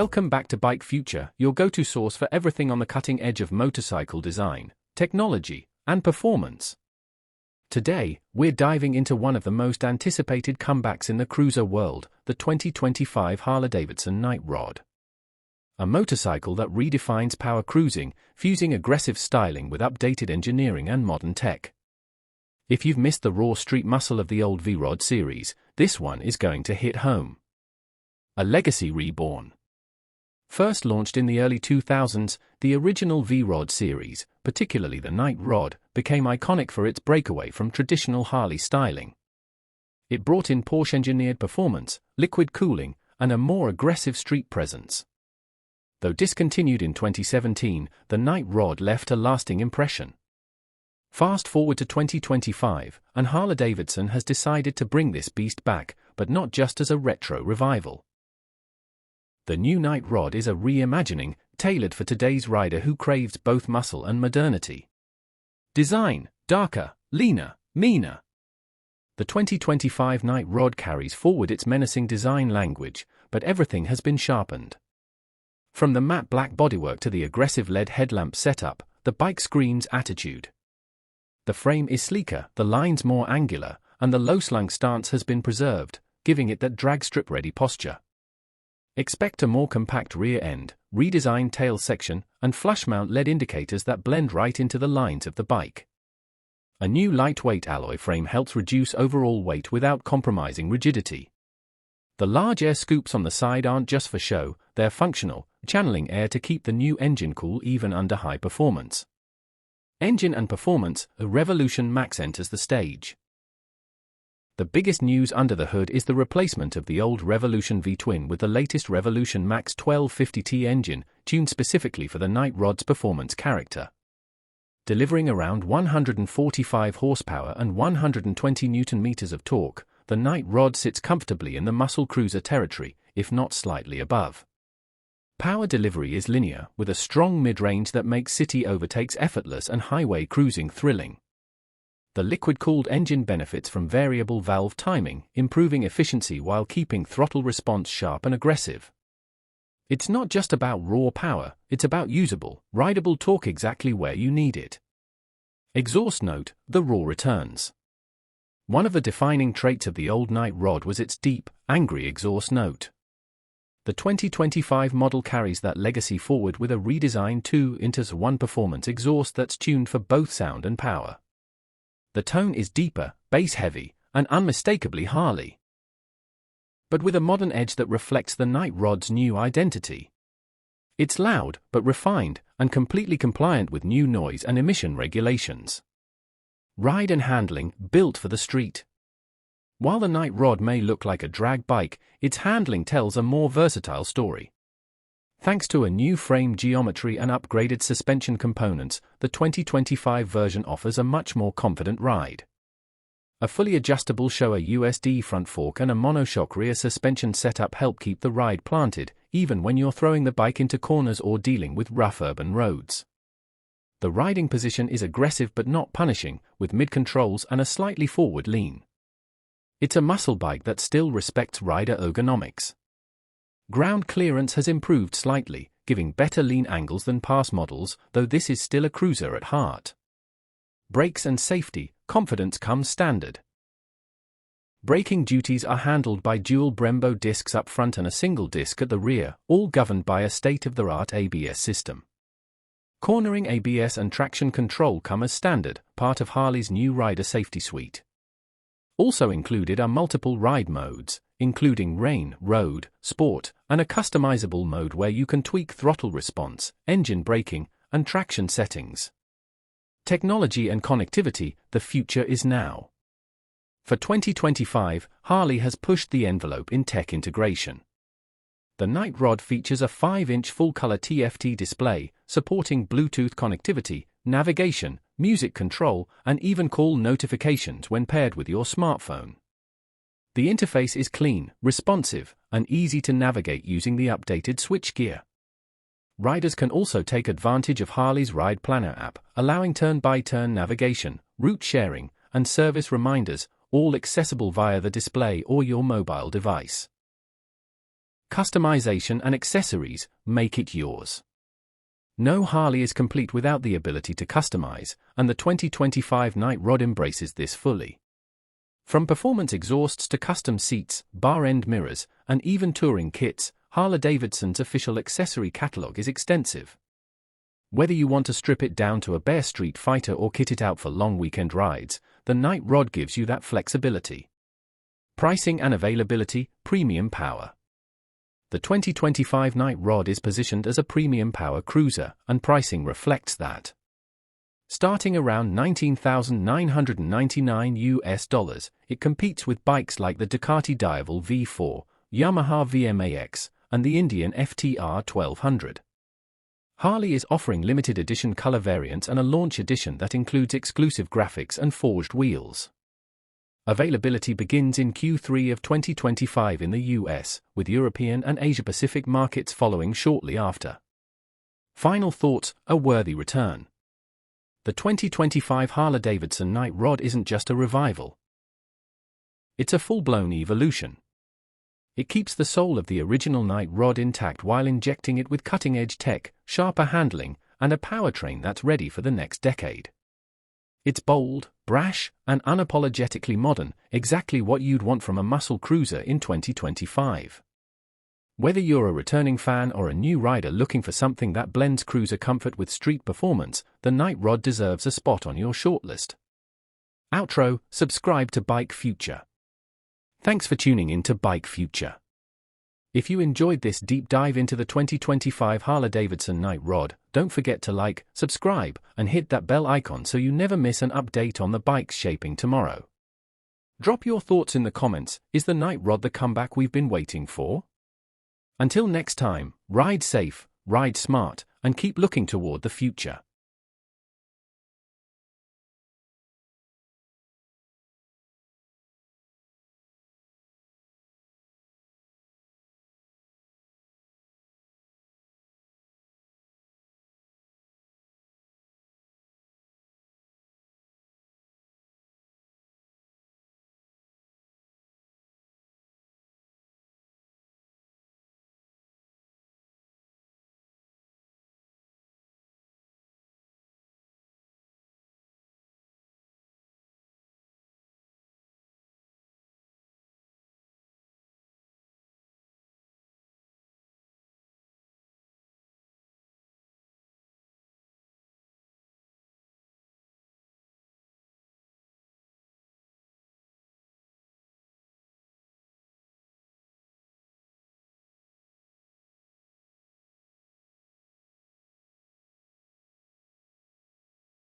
Welcome back to Bike Future, your go-to source for everything on the cutting edge of motorcycle design, technology, and performance. Today, we're diving into one of the most anticipated comebacks in the cruiser world, the 2025 Harley Davidson Night Rod. A motorcycle that redefines power cruising, fusing aggressive styling with updated engineering and modern tech. If you've missed the raw street muscle of the old V-Rod series, this one is going to hit home. A legacy reborn. First launched in the early 2000s, the original V-Rod series, particularly the Night Rod, became iconic for its breakaway from traditional Harley styling. It brought in Porsche-engineered performance, liquid cooling, and a more aggressive street presence. Though discontinued in 2017, the Night Rod left a lasting impression. Fast forward to 2025, and Harley Davidson has decided to bring this beast back, but not just as a retro revival. The new Night Rod is a reimagining, tailored for today's rider who craves both muscle and modernity. Design: darker, leaner, meaner. The 2025 Night Rod carries forward its menacing design language, but everything has been sharpened. From the matte black bodywork to the aggressive LED headlamp setup, the bike screams attitude. The frame is sleeker, the lines more angular, and the low-slung stance has been preserved, giving it that drag strip-ready posture. Expect a more compact rear end, redesigned tail section, and flush-mount LED indicators that blend right into the lines of the bike. A new lightweight alloy frame helps reduce overall weight without compromising rigidity. The large air scoops on the side aren't just for show, they're functional, channeling air to keep the new engine cool even under high performance. Engine and performance, a Revolution Max enters the stage. The biggest news under the hood is the replacement of the old Revolution V-twin with the latest Revolution Max 1250T engine, tuned specifically for the Night Rod's performance character. Delivering around 145 horsepower and 120 Nm of torque, the Night Rod sits comfortably in the muscle cruiser territory, if not slightly above. Power delivery is linear, with a strong mid-range that makes city overtakes effortless and highway cruising thrilling. The liquid-cooled engine benefits from variable valve timing, improving efficiency while keeping throttle response sharp and aggressive. It's not just about raw power, it's about usable, rideable torque exactly where you need it. Exhaust note: the raw returns. One of the defining traits of the old Night Rod was its deep, angry exhaust note. The 2025 model carries that legacy forward with a redesigned 2-into-1 performance exhaust that's tuned for both sound and power. The tone is deeper, bass-heavy, and unmistakably Harley. But with a modern edge that reflects the Night Rod's new identity. It's loud, but refined, and completely compliant with new noise and emission regulations. Ride and handling, built for the street. While the Night Rod may look like a drag bike, its handling tells a more versatile story. Thanks to a new frame geometry and upgraded suspension components, the 2025 version offers a much more confident ride. A fully adjustable Showa USD front fork and a monoshock rear suspension setup help keep the ride planted, even when you're throwing the bike into corners or dealing with rough urban roads. The riding position is aggressive but not punishing, with mid-controls and a slightly forward lean. It's a muscle bike that still respects rider ergonomics. Ground clearance has improved slightly, giving better lean angles than past models, though this is still a cruiser at heart. Brakes and safety: confidence comes standard. Braking duties are handled by dual Brembo discs up front and a single disc at the rear, all governed by a state-of-the-art ABS system. Cornering ABS and traction control come as standard, part of Harley's new rider safety suite. Also included are multiple ride modes, including rain, road, sport, and a customizable mode where you can tweak throttle response, engine braking, and traction settings. Technology and connectivity: the future is now. For 2025, Harley has pushed the envelope in tech integration. The Night Rod features a 5-inch full-color TFT display, supporting Bluetooth connectivity, navigation, music control, and even call notifications when paired with your smartphone. The interface is clean, responsive, and easy to navigate using the updated switchgear. Riders can also take advantage of Harley's Ride Planner app, allowing turn-by-turn navigation, route sharing, and service reminders, all accessible via the display or your mobile device. customization and accessories make it yours. No Harley is complete without the ability to customize, and the 2025 Night Rod embraces this fully. From performance exhausts to custom seats, bar-end mirrors, and even touring kits, Harley Davidson's official accessory catalog is extensive. Whether you want to strip it down to a bare street fighter or kit it out for long weekend rides, the Night Rod gives you that flexibility. Pricing and availability, premium power. The 2025 Night Rod is positioned as a premium power cruiser, and pricing reflects that. Starting around $19,999 US, it competes with bikes like the Ducati Diavel V4, Yamaha VMAX, and the Indian FTR 1200. Harley is offering limited edition color variants and a launch edition that includes exclusive graphics and forged wheels. Availability begins in Q3 of 2025 in the US, with European and Asia-Pacific markets following shortly after. Final thoughts: a worthy return. The 2025 Harley Davidson Night Rod isn't just a revival. It's a full-blown evolution. It keeps the soul of the original Night Rod intact while injecting it with cutting-edge tech, sharper handling, and a powertrain that's ready for the next decade. It's bold, brash, and unapologetically modern, exactly what you'd want from a muscle cruiser in 2025. Whether you're a returning fan or a new rider looking for something that blends cruiser comfort with street performance, the Night Rod deserves a spot on your shortlist. Outro: subscribe to Bike Future. Thanks for tuning in to Bike Future. If you enjoyed this deep dive into the 2025 Harley Davidson Night Rod, don't forget to like, subscribe, and hit that bell icon so you never miss an update on the bikes shaping tomorrow. Drop your thoughts in the comments. Is the Night Rod the comeback we've been waiting for? Until next time, ride safe, ride smart, and keep looking toward the future.